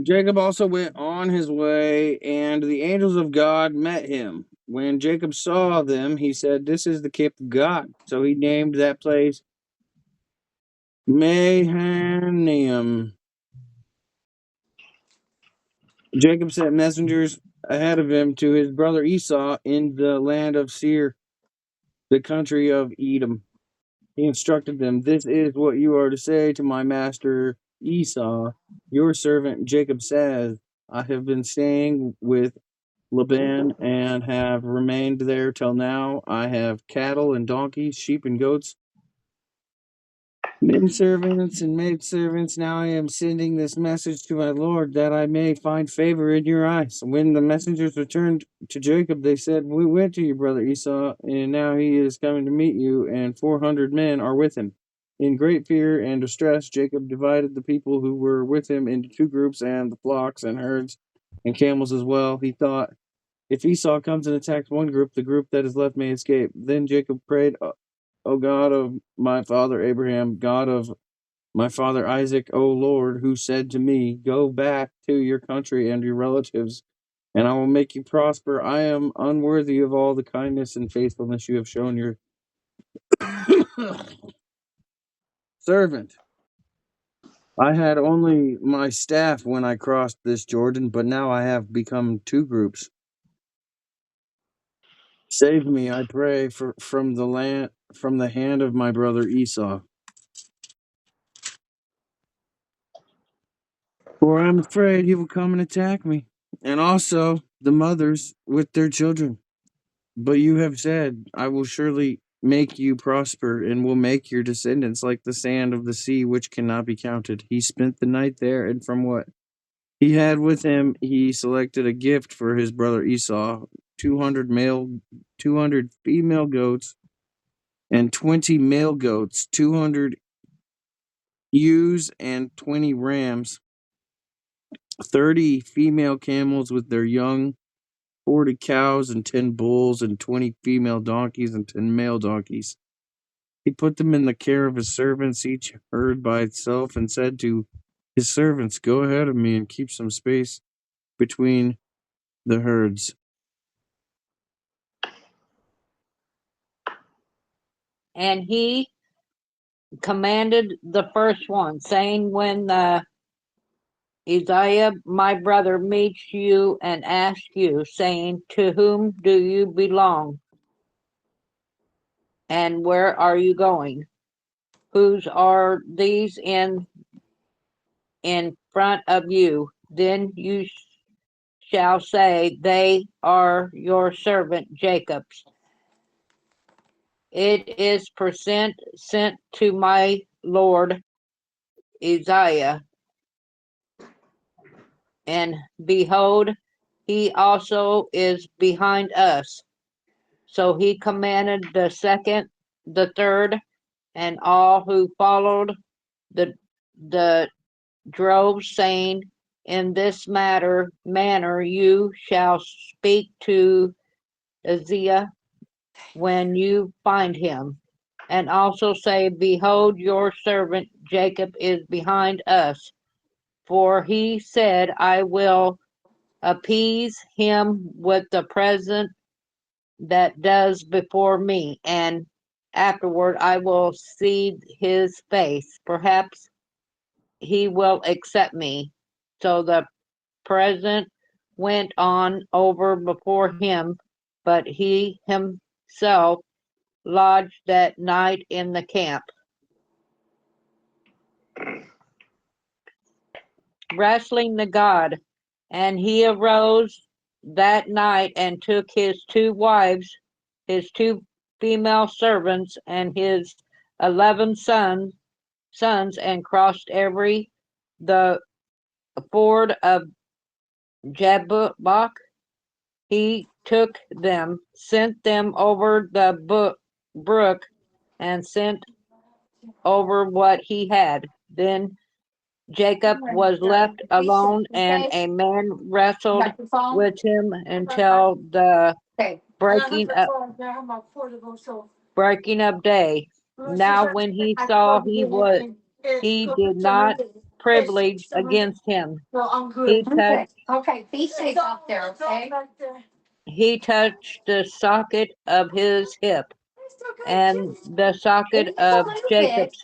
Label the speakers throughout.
Speaker 1: Jacob also went on his way, and the angels of God met him. When Jacob saw them, he said, "This is the camp of God." So he named that place Mahanaim. Jacob sent messengers ahead of him to his brother Esau in the land of Seir, the country of Edom. He instructed them, "This is what you are to say to my master Esau. Your servant Jacob says, I have been staying with Laban and have remained there till now. I have cattle and donkeys, sheep and goats, men servants and maid servants. Now I am sending this message to my Lord that I may find favor in your eyes." When the messengers returned to Jacob, they said, "We went to your brother Esau, and now he is coming to meet you, and 400 men are with him." In great fear and distress, Jacob divided the people who were with him into two groups, and the flocks and herds and camels as well. He thought, "If Esau comes and attacks one group, the group that is left may escape." Then Jacob prayed, "O God of my father Abraham, God of my father Isaac, O Lord, who said to me, 'Go back to your country and your relatives, and I will make you prosper,' I am unworthy of all the kindness and faithfulness you have shown your servant. I had only my staff when I crossed this Jordan, but now I have become two groups. Save me, I pray, from the hand of my brother Esau. For I am afraid he will come and attack me, and also the mothers with their children. But you have said, I will surely make you prosper, and will make your descendants like the sand of the sea, which cannot be counted." He spent the night there, and from what he had with him, he selected a gift for his brother Esau: 200 female goats, and 20 male goats, 200 ewes, and 20 rams, 30 female camels with their young, 40 cows, and 10 bulls, and 20 female donkeys, and 10 male donkeys. He put them in the care of his servants, each herd by itself, and said to his servants, "Go ahead of me and keep some space between the herds."
Speaker 2: And he commanded the first one, saying, "When Isaiah my brother meets you and asks you, saying, 'To whom do you belong, and where are you going? Whose are these in front of you?' Then you shall say, 'They are your servant Jacob's. It is present sent to my lord Isaiah, and behold, he also is behind us.' So he commanded the second, the third, and all who followed the the drove, saying, 'In this manner you shall speak to Isaiah when you find him, and also say, Behold, your servant Jacob is behind us. For he said, I will appease him with the present that does before me, and afterward I will see his face. Perhaps he will accept me.' So the present went on over before him, but he himself lodged that night in the camp. Wrestling the God. And he arose that night and took his two wives, his two female servants, and his 11 sons, and crossed the ford of Jabbok. He took them, sent them over the brook, and sent over what he had. Then Jacob was left alone, and a man wrestled with him until the breaking up breaking of day. Now when he saw he did not privilege against him. He touched
Speaker 3: Okay, be safe out there, okay?
Speaker 2: he touched the socket of his hip, and the socket
Speaker 3: Just a
Speaker 2: of
Speaker 3: little bit.
Speaker 2: Jacob's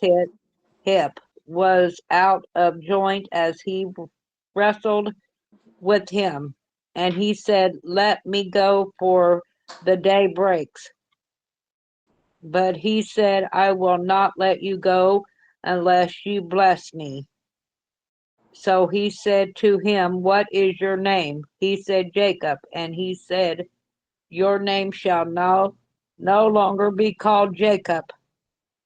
Speaker 2: hip was out of joint as he wrestled with him. And he said, "Let me go, for the day breaks." But he said, "I will not let you go unless you bless me." So he said to him, "What is your name?" He said, "Jacob." And he said, "Your name shall no longer be called Jacob,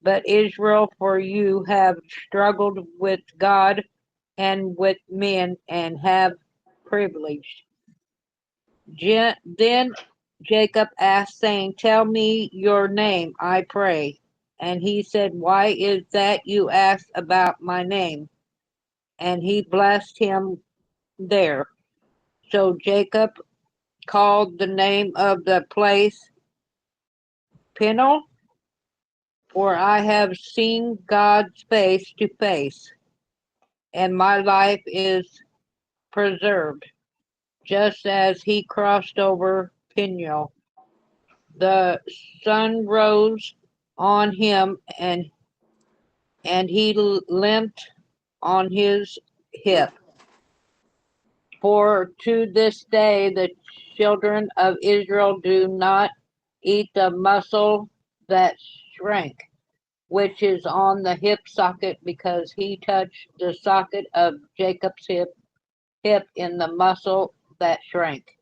Speaker 2: but Israel, for you have struggled with God and with men and have privilege." Then Jacob asked, saying, "Tell me your name, I pray." And he said, "Why is that you ask about my name?" And he blessed him there. So Jacob called the name of the place Peniel, for I have seen God's face to face, and my life is preserved. Just as he crossed over Peniel, the sun rose on him, and he limped on his hip. For to this day the children of Israel do not eat the muscle that shrank, which is on the hip socket, because he touched the socket of Jacob's hip in the muscle that shrank.